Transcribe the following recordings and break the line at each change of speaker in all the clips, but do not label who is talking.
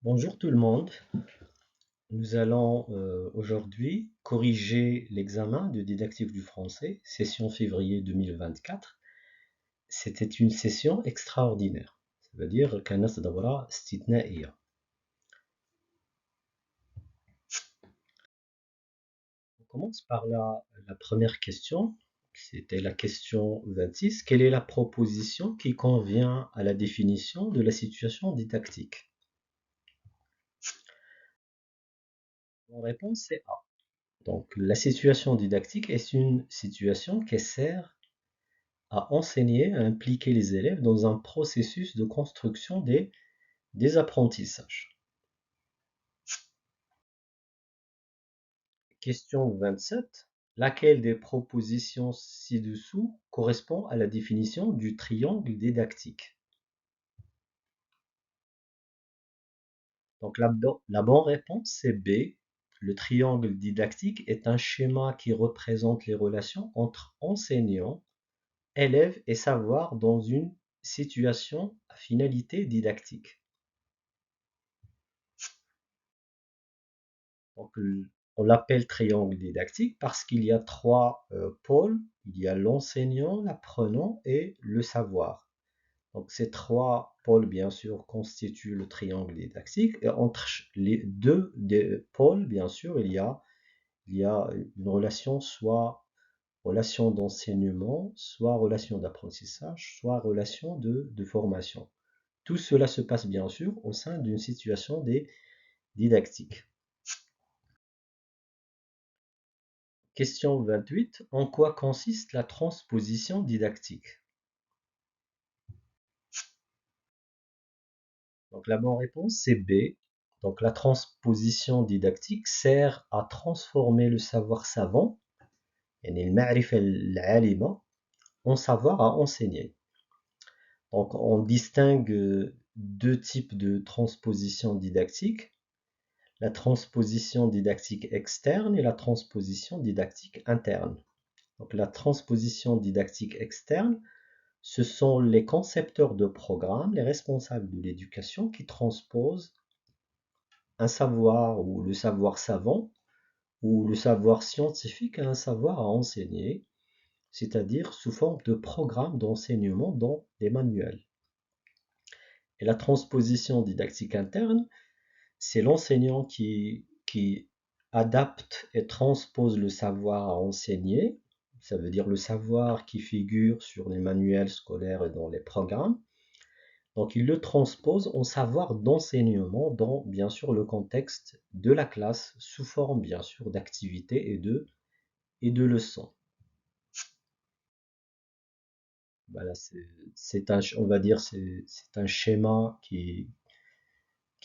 Bonjour tout le monde. Nous allons aujourd'hui corriger l'examen de didactique du français, session février 2024. C'était une session extraordinaire. Ça veut dire كانت دورة استثنائية. On commence par la première question. C'était la question 26. Quelle est la proposition qui convient à la définition de la situation didactique? La réponse c'est A. Donc, la situation didactique est une situation qui sert à enseigner, à impliquer les élèves dans un processus de construction des apprentissages. Question 27. Laquelle des propositions ci-dessous correspond à la définition du triangle didactique? Donc la bonne réponse c'est B. Le triangle didactique est un schéma qui représente les relations entre enseignants, élèves et savoir dans une situation à finalité didactique. Donc, on l'appelle triangle didactique parce qu'il y a trois pôles. Il y a l'enseignant, l'apprenant et le savoir. Donc, ces trois pôles, bien sûr, constituent le triangle didactique. Et entre les deux des pôles, bien sûr, il y a une relation, soit relation d'enseignement, soit relation d'apprentissage, soit relation de formation. Tout cela se passe, bien sûr, au sein d'une situation didactique. Question 28. En quoi consiste la transposition didactique? Donc la bonne réponse c'est B. Donc la transposition didactique sert à transformer le savoir savant, يعني المعرفة العالمة, en savoir à enseigner. Donc on distingue deux types de transposition didactique. La transposition didactique externe et la transposition didactique interne. Donc la transposition didactique externe, ce sont les concepteurs de programmes, les responsables de l'éducation qui transposent un savoir ou le savoir savant ou le savoir scientifique à un savoir à enseigner, c'est-à-dire sous forme de programmes d'enseignement dans des manuels. Et la transposition didactique interne, c'est l'enseignant qui adapte et transpose le savoir à enseigner, ça veut dire le savoir qui figure sur les manuels scolaires et dans les programmes. Donc il le transpose en savoir d'enseignement dans bien sûr le contexte de la classe sous forme bien sûr d'activités et de leçons. Voilà, on va dire c'est un schéma qui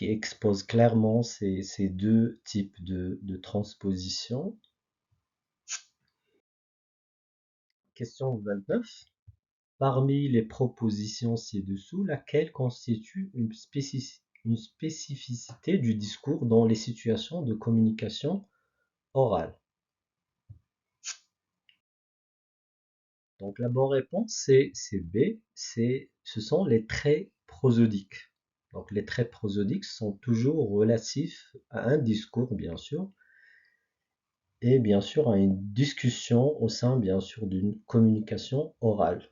expose clairement ces deux types de transposition. Question 29. Parmi les propositions ci-dessous, laquelle constitue une spécificité du discours dans les situations de communication orale? Donc la bonne réponse c'est B, ce sont les traits prosodiques. Donc les traits prosodiques sont toujours relatifs à un discours bien sûr, et bien sûr à une discussion au sein bien sûr d'une communication orale.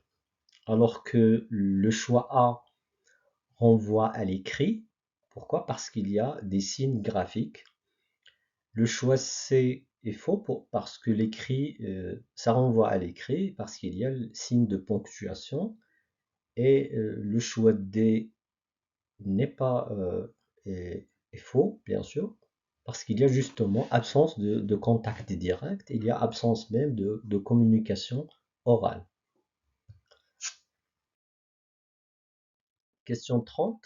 Alors que le choix A renvoie à l'écrit. Pourquoi? Parce qu'il y a des signes graphiques. Le choix C est faux parce que l'écrit, ça renvoie à l'écrit, parce qu'il y a le signe de ponctuation. Et le choix D n'est pas est faux, bien sûr, parce qu'il y a justement absence de contact direct, il y a absence même de communication orale. Question 30.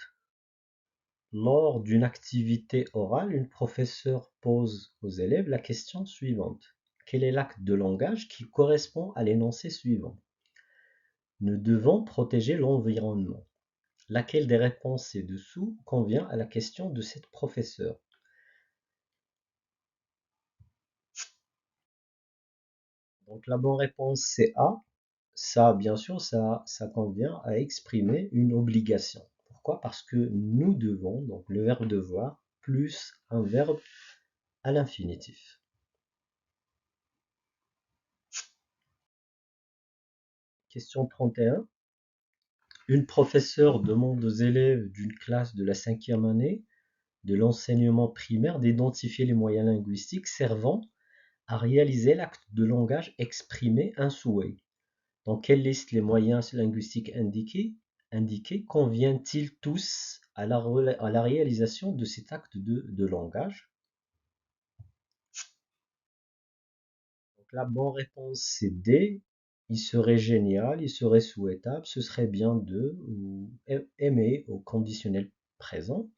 Lors d'une activité orale, une professeure pose aux élèves la question suivante. Quel est l'acte de langage qui correspond à l'énoncé suivant? Nous devons protéger l'environnement. Laquelle des réponses ci-dessous convient à la question de cette professeure? Donc la bonne réponse c'est A. Ça, bien sûr, ça convient à exprimer une obligation. Pourquoi? Parce que nous devons, donc le verbe devoir, plus un verbe à l'infinitif. Question 31. Une professeure demande aux élèves d'une classe de la 5e année de l'enseignement primaire d'identifier les moyens linguistiques servant à réaliser l'acte de langage exprimer un souhait. Dans quelle liste les moyens linguistiques indiqués conviennent-ils tous à la réalisation de cet acte de langage? Donc la bonne réponse c'est D. Il serait génial, il serait souhaitable, ce serait bien de ou aimer au conditionnel présent.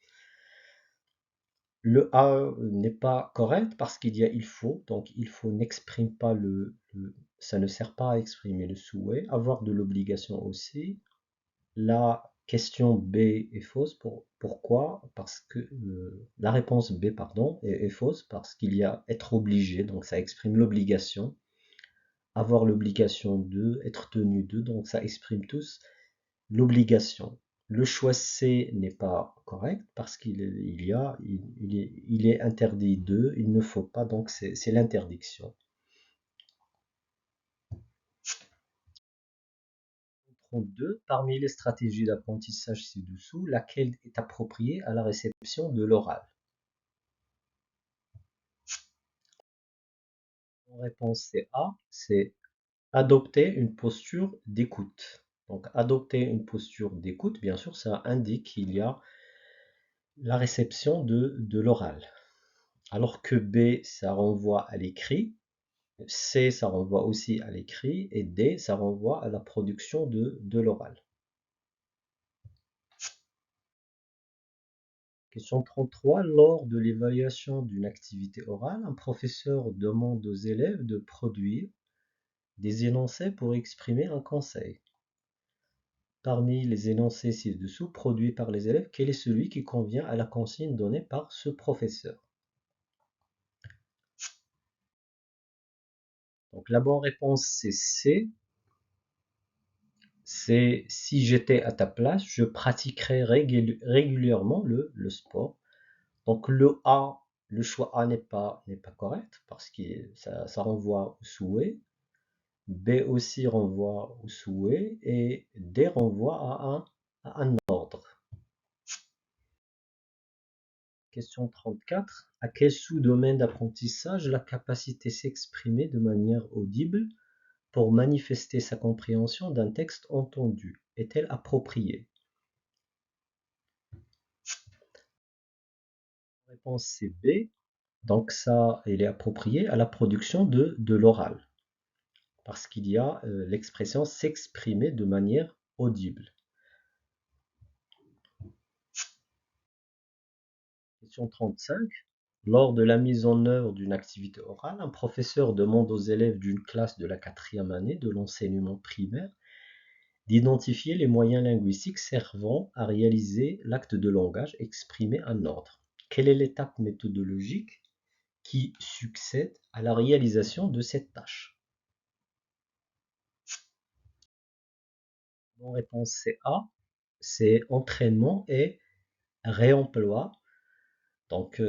Le A n'est pas correct parce qu'il y a il faut, donc il faut n'exprime pas ça ne sert pas à exprimer le souhait. Avoir de l'obligation aussi. La question B est fausse. Pourquoi? Parce que la réponse B, pardon, est fausse parce qu'il y a être obligé, donc ça exprime l'obligation. Avoir l'obligation de, être tenu de, donc ça exprime tous l'obligation. Le choix C n'est pas correct parce il est interdit de, il ne faut pas, donc c'est l'interdiction. 32. Parmi les stratégies d'apprentissage ci-dessous, laquelle est appropriée à la réception de l'oral? La réponse c'est A, c'est adopter une posture d'écoute. Donc adopter une posture d'écoute, bien sûr, ça indique qu'il y a la réception de l'oral. Alors que B, ça renvoie à l'écrit, C, ça renvoie aussi à l'écrit, et D, ça renvoie à la production de l'oral. Question 33. Lors de l'évaluation d'une activité orale, un professeur demande aux élèves de produire des énoncés pour exprimer un conseil. Parmi les énoncés ci-dessous produits par les élèves, quel est celui qui convient à la consigne donnée par ce professeur? Donc la bonne réponse c'est C. C'est si j'étais à ta place, je pratiquerais régulièrement le sport. Donc le choix A n'est pas correct parce que ça renvoie au souhait. B aussi renvoie au souhait et D renvoie à un ordre. Question 34. À quel sous-domaine d'apprentissage la capacité s'exprimer de manière audible pour manifester sa compréhension d'un texte entendu est-elle appropriée? La réponse c'est B. Donc ça, elle est appropriée à la production de l'oral. Parce qu'il y a l'expression s'exprimer de manière audible. Question 35. Lors de la mise en œuvre d'une activité orale, un professeur demande aux élèves d'une classe de la 4e année de l'enseignement primaire d'identifier les moyens linguistiques servant à réaliser l'acte de langage exprimer un ordre. Quelle est l'étape méthodologique qui succède à la réalisation de cette tâche? Mon réponse c'est A, c'est entraînement et réemploi. Donc,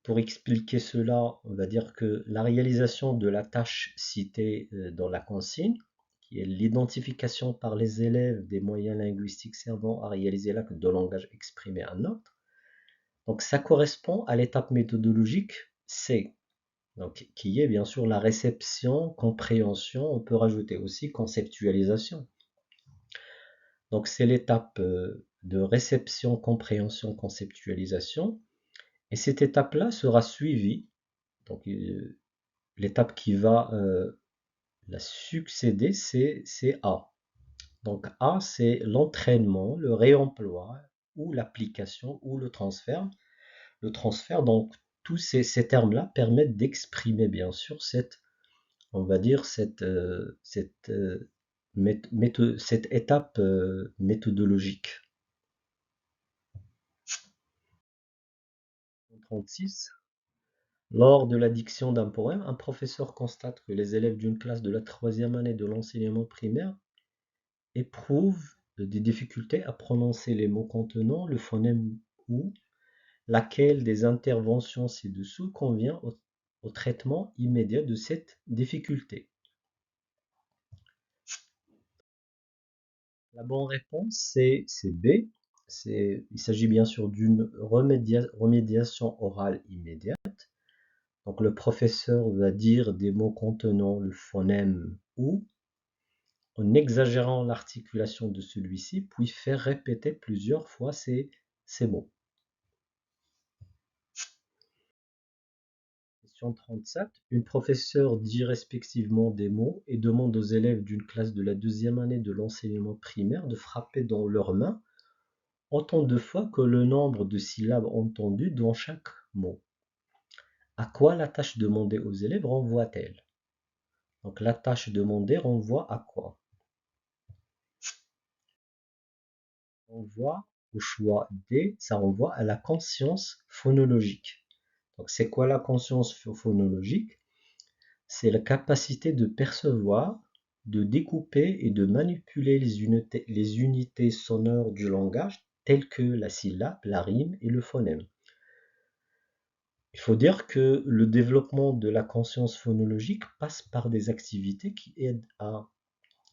pour expliquer cela, on va dire que la réalisation de la tâche citée dans la consigne, qui est l'identification par les élèves des moyens linguistiques servant à réaliser l'acte de langage exprimé un autre, donc ça correspond à l'étape méthodologique C, donc, qui est bien sûr la réception, compréhension, on peut rajouter aussi conceptualisation. Donc c'est l'étape de réception, compréhension, conceptualisation. Et cette étape-là sera suivie, donc l'étape qui va la succéder, c'est A. Donc A, c'est l'entraînement, le réemploi, ou l'application, ou le transfert. Le transfert, donc tous ces termes-là permettent d'exprimer bien sûr on va dire, cette étape méthodologique. 36. Lors de la diction d'un poème, un professeur constate que les élèves d'une classe de la 3e année de l'enseignement primaire éprouvent des difficultés à prononcer les mots contenant le phonème OU, laquelle des interventions ci-dessous convient au traitement immédiat de cette difficulté? La bonne réponse, c'est B. Il s'agit bien sûr d'une remédiation orale immédiate. Donc le professeur va dire des mots contenant le phonème OU en exagérant l'articulation de celui-ci, puis faire répéter plusieurs fois ces mots. Question 37. Une professeure dit respectivement des mots et demande aux élèves d'une classe de la deuxième année de l'enseignement primaire de frapper dans leurs mains autant de fois que le nombre de syllabes entendues dans chaque mot. À quoi la tâche demandée aux élèves renvoie-t-elle? Donc la tâche demandée renvoie à quoi? Renvoie au choix D, ça renvoie à la conscience phonologique. Donc c'est quoi la conscience phonologique? C'est la capacité de percevoir, de découper et de manipuler les unités sonores du langage telles que la syllabe, la rime et le phonème. Il faut dire que le développement de la conscience phonologique passe par des activités qui aident à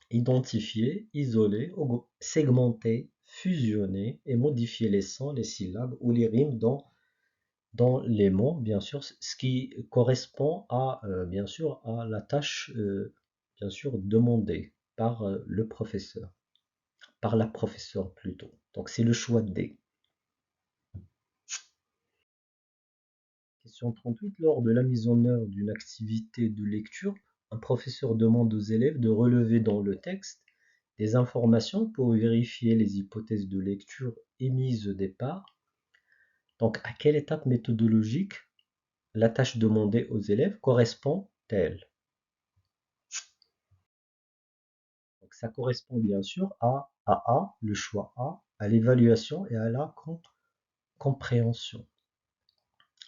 identifier, isoler, segmenter, fusionner et modifier les sons, les syllabes ou les rimes dans les mots, bien sûr, ce qui correspond à, bien sûr, à la tâche, bien sûr, demandée par le professeur, par la professeure plutôt. Donc c'est le choix D. Question 38. Lors de la mise en œuvre d'une activité de lecture, un professeur demande aux élèves de relever dans le texte des informations pour vérifier les hypothèses de lecture émises au départ. Donc à quelle étape méthodologique la tâche demandée aux élèves correspond-elle? Donc ça correspond bien sûr à le choix A, à l'évaluation et à la compréhension.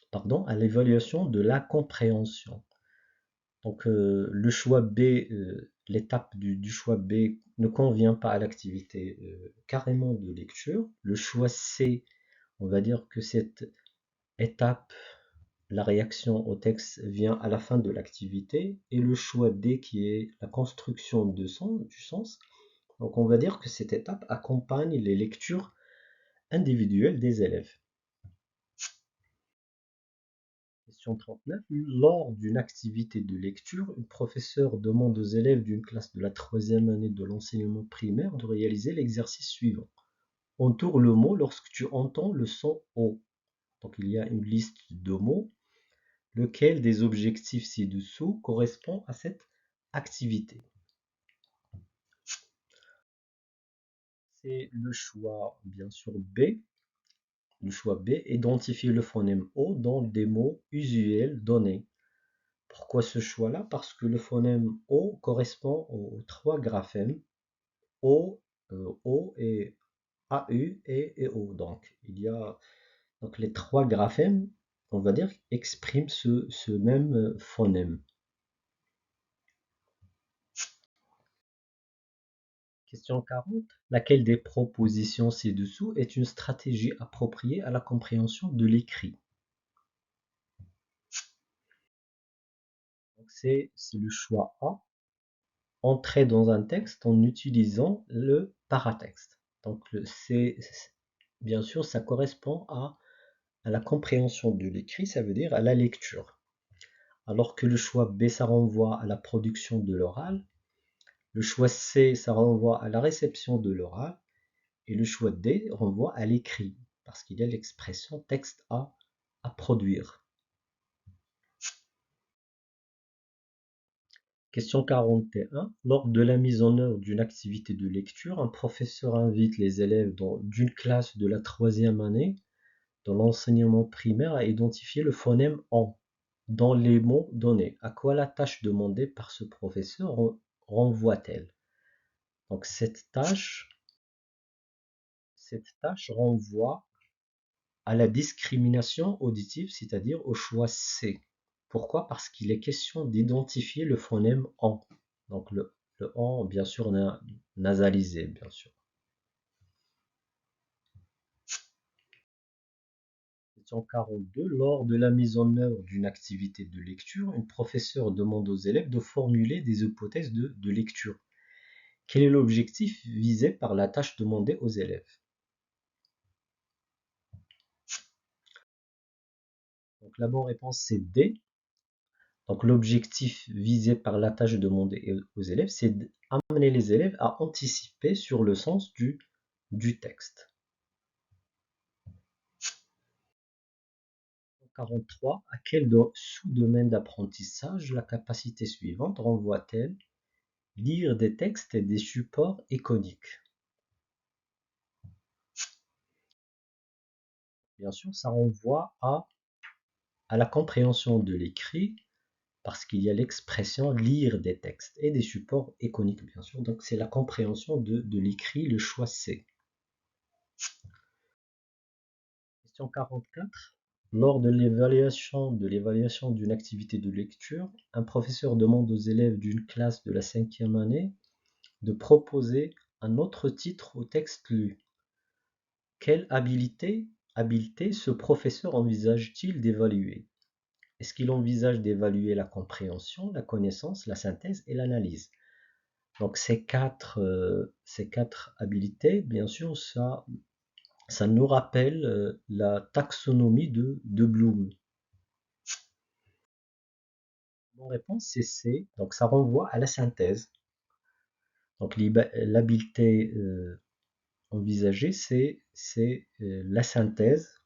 Pardon, à l'évaluation de la compréhension. Donc le choix B, l'étape du choix B ne convient pas à l'activité carrément de lecture. Le choix C, on va dire que cette étape, la réaction au texte vient à la fin de l'activité. Et le choix D qui est la construction du sens. Donc on va dire que cette étape accompagne les lectures individuelles des élèves. Question 39. Lors d'une activité de lecture, une professeure demande aux élèves d'une classe de la troisième année de l'enseignement primaire de réaliser l'exercice suivant. Entoure le mot lorsque tu entends le son O. Donc il y a une liste de mots. Lequel des objectifs ci-dessous correspond à cette activité? C'est le choix, bien sûr, B. Le choix B, identifier le phonème O dans des mots usuels donnés. Pourquoi ce choix-là? Parce que le phonème O correspond aux trois graphèmes O et AU et O. Donc, il y a donc les trois graphèmes, on va dire, expriment ce même phonème. Question 40. Laquelle des propositions ci-dessous est une stratégie appropriée à la compréhension de l'écrit? C'est le choix A. Entrer dans un texte en utilisant le paratexte. Donc bien sûr, ça correspond à la compréhension de l'écrit, ça veut dire à la lecture. Alors que le choix B, ça renvoie à la production de l'oral. Le choix C, ça renvoie à la réception de l'oral. Et le choix D renvoie à l'écrit, parce qu'il y a l'expression texte à produire. Question 41. Lors de la mise en œuvre d'une activité de lecture, un professeur invite les élèves d'une classe de la troisième année dans l'enseignement primaire à identifier le phonème en dans les mots donnés. À quoi la tâche demandée par ce professeur renvoie-t-elle? Donc cette tâche renvoie à la discrimination auditive, c'est-à-dire au choix C. Pourquoi? Parce qu'il est question d'identifier le phonème en. Donc le en, bien sûr, nasalisé, bien sûr. Question 42. Lors de la mise en œuvre d'une activité de lecture, une professeure demande aux élèves de formuler des hypothèses de lecture. Quel est l'objectif visé par la tâche demandée aux élèves? Donc la bonne réponse c'est D. Donc l'objectif visé par la tâche demandée aux élèves, c'est d'amener les élèves à anticiper sur le sens du texte. 43. À quel sous-domaine d'apprentissage la capacité suivante renvoie-t-elle? Lire des textes et des supports iconiques. Bien sûr, ça renvoie à la compréhension de l'écrit, parce qu'il y a l'expression lire des textes et des supports iconiques, bien sûr. Donc c'est la compréhension de l'écrit, le choix C. Question 44. Lors de l'évaluation d'une activité de lecture, un professeur demande aux élèves d'une classe de la 5e année de proposer un autre titre au texte lu. Quelle habileté ce professeur envisage-t-il d'évaluer? Est-ce qu'il envisage d'évaluer la compréhension, la connaissance, la synthèse et l'analyse? Donc ces quatre habiletés, bien sûr, ça nous rappelle la taxonomie de Bloom. Mon réponse c'est C, donc ça renvoie à la synthèse. Donc l'habileté envisagée, c'est la synthèse.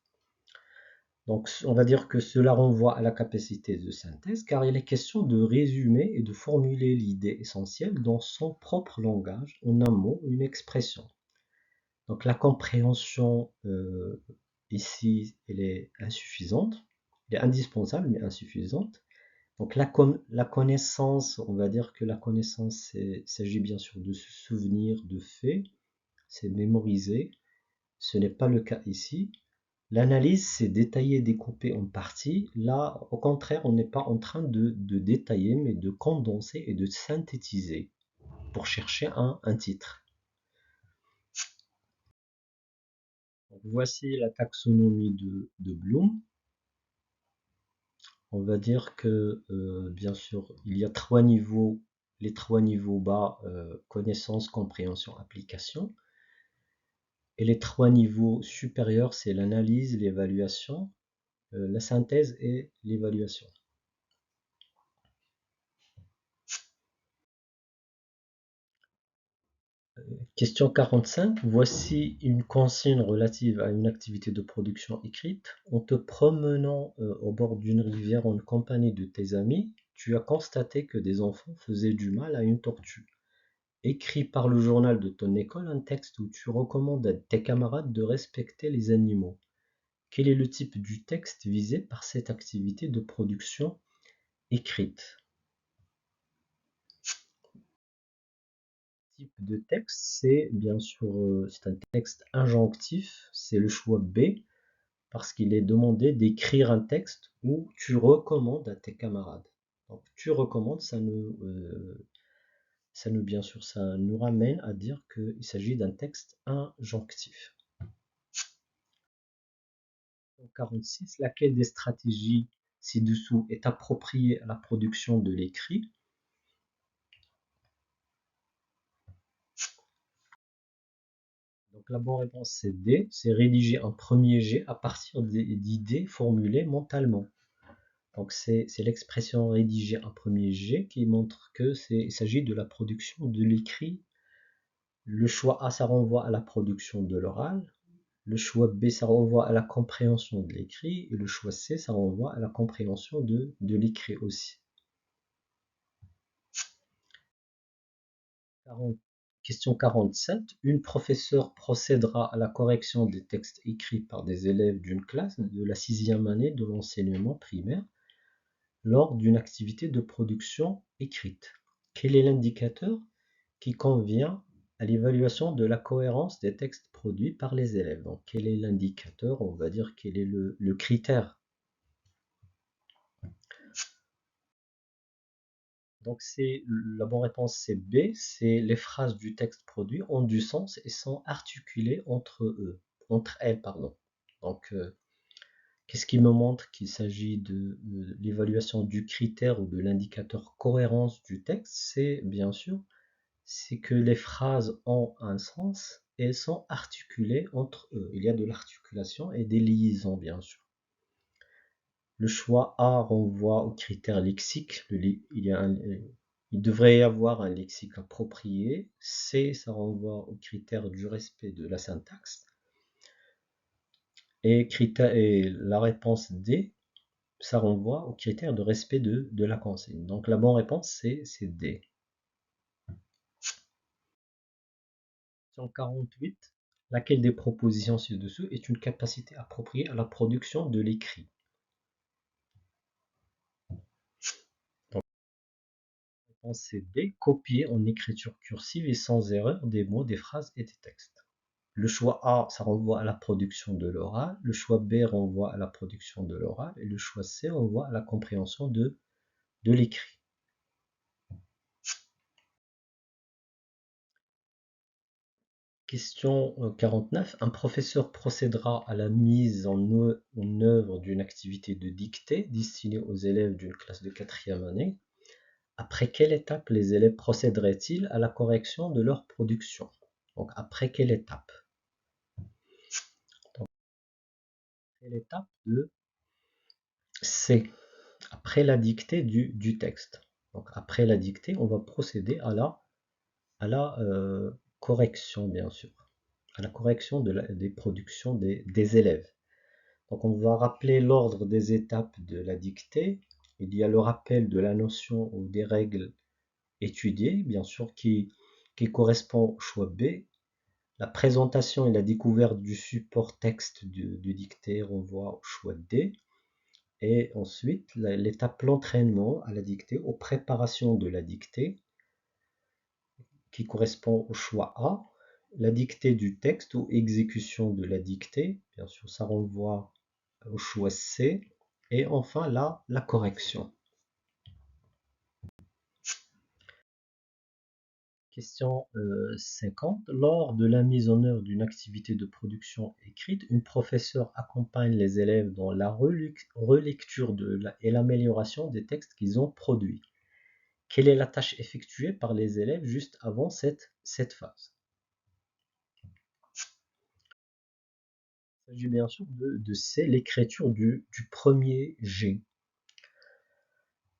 Donc on va dire que cela renvoie à la capacité de synthèse, car il est question de résumer et de formuler l'idée essentielle dans son propre langage, en un mot, une expression. Donc la compréhension ici, elle est insuffisante, elle est indispensable mais insuffisante. Donc la connaissance, on va dire que la connaissance, il s'agit bien sûr de se souvenir de faits, c'est mémoriser, ce n'est pas le cas ici. L'analyse, c'est détailler, découper en parties. Là, au contraire, on n'est pas en train de détailler, mais de condenser et de synthétiser pour chercher un titre. Donc, voici la taxonomie de Bloom. On va dire que, bien sûr, il y a trois niveaux. Les trois niveaux bas, connaissance, compréhension, application. Et les trois niveaux supérieurs, c'est l'analyse, l'évaluation, la synthèse et l'évaluation. Question 45. Voici une consigne relative à une activité de production écrite. En te promenant au bord d'une rivière en compagnie de tes amis, tu as constaté que des enfants faisaient du mal à une tortue. Écris par le journal de ton école un texte où tu recommandes à tes camarades de respecter les animaux. Quel est le type du texte visé par cette activité de production écrite? Type de texte, c'est bien sûr c'est un texte injonctif, c'est le choix B, parce qu'il est demandé d'écrire un texte où tu recommandes à tes camarades. Donc tu recommandes, bien sûr, ça nous ramène à dire qu'il s'agit d'un texte injonctif. 46. Laquelle des stratégies ci-dessous est appropriée à la production de l'écrit? Donc la bonne réponse c'est D, c'est rédiger un premier jet à partir d'idées formulées mentalement. Donc c'est l'expression rédiger un premier jet qui montre qu'il s'agit de la production de l'écrit. Le choix A, ça renvoie à la production de l'oral. Le choix B, ça renvoie à la compréhension de l'écrit. Et le choix C, ça renvoie à la compréhension de l'écrit aussi. Question 47. Une professeure procédera à la correction des textes écrits par des élèves d'une classe de la 6e année de l'enseignement primaire lors d'une activité de production écrite. Quel est l'indicateur qui convient à l'évaluation de la cohérence des textes produits par les élèves? Donc, quel est l'indicateur? On va dire quel est le critère. Donc, la bonne réponse c'est B, c'est les phrases du texte produit ont du sens et sont articulées entre elles. Pardon. Donc, Qu'est-ce qui me montre qu'il s'agit de l'évaluation du critère ou de l'indicateur cohérence du texte? C'est bien sûr, c'est que les phrases ont un sens et elles sont articulées entre eux. Il y a de l'articulation et des liaisons, bien sûr. Le choix A renvoie au critère lexique. Il devrait y avoir un lexique approprié. C, ça renvoie au critère du respect de la syntaxe. Et la réponse D, ça renvoie au critère de respect de la consigne. Donc la bonne réponse, c'est D. Question 48. Laquelle des propositions ci-dessous est une capacité appropriée à la production de l'écrit? Donc la réponse c'est D. Copier en écriture cursive et sans erreur des mots, des phrases et des textes. Le choix A, ça renvoie à la production de l'oral. Le choix B renvoie à la production de l'oral. Et le choix C renvoie à la compréhension de l'écrit. Question 49. Un professeur procédera à la mise en œuvre d'une activité de dictée destinée aux élèves d'une classe de 4e année. Après quelle étape les élèves procéderaient-ils à la correction de leur production? Donc après quelle étape? Donc, l'étape de C, après la dictée du texte. Donc après la dictée, on va procéder à la correction, bien sûr, à la correction des productions des élèves. Donc on va rappeler l'ordre des étapes de la dictée. Il y a le rappel de la notion ou des règles étudiées, bien sûr, qui correspond au choix B. La présentation et la découverte du support texte de dictée renvoie au choix D. Et ensuite, l'étape l'entraînement à la dictée, aux préparations de la dictée, qui correspond au choix A. La dictée du texte ou exécution de la dictée, bien sûr, ça renvoie au choix C. Et enfin, la correction. Question 50. Lors de la mise en œuvre d'une activité de production écrite, une professeure accompagne les élèves dans la relecture et l'amélioration des textes qu'ils ont produits. Quelle est la tâche effectuée par les élèves juste avant cette phase? Il s'agit bien sûr de C, l'écriture du premier G.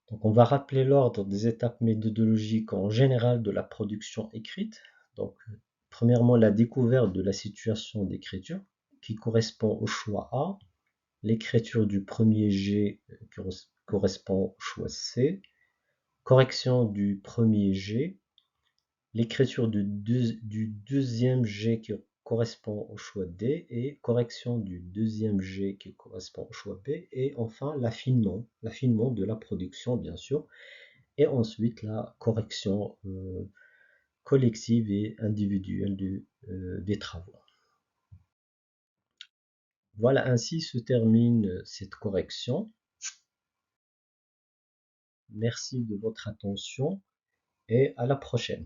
Donc on va rappeler l'ordre des étapes méthodologiques en général de la production écrite. Donc premièrement, la découverte de la situation d'écriture qui correspond au choix A, l'écriture du premier G qui correspond au choix C, correction du premier G, l'écriture du deuxième G qui correspond au choix D et correction du deuxième G qui correspond au choix B et enfin l'affinement de la production bien sûr et ensuite la correction collective et individuelle des travaux. Voilà, ainsi se termine cette correction. Merci de votre attention et à la prochaine.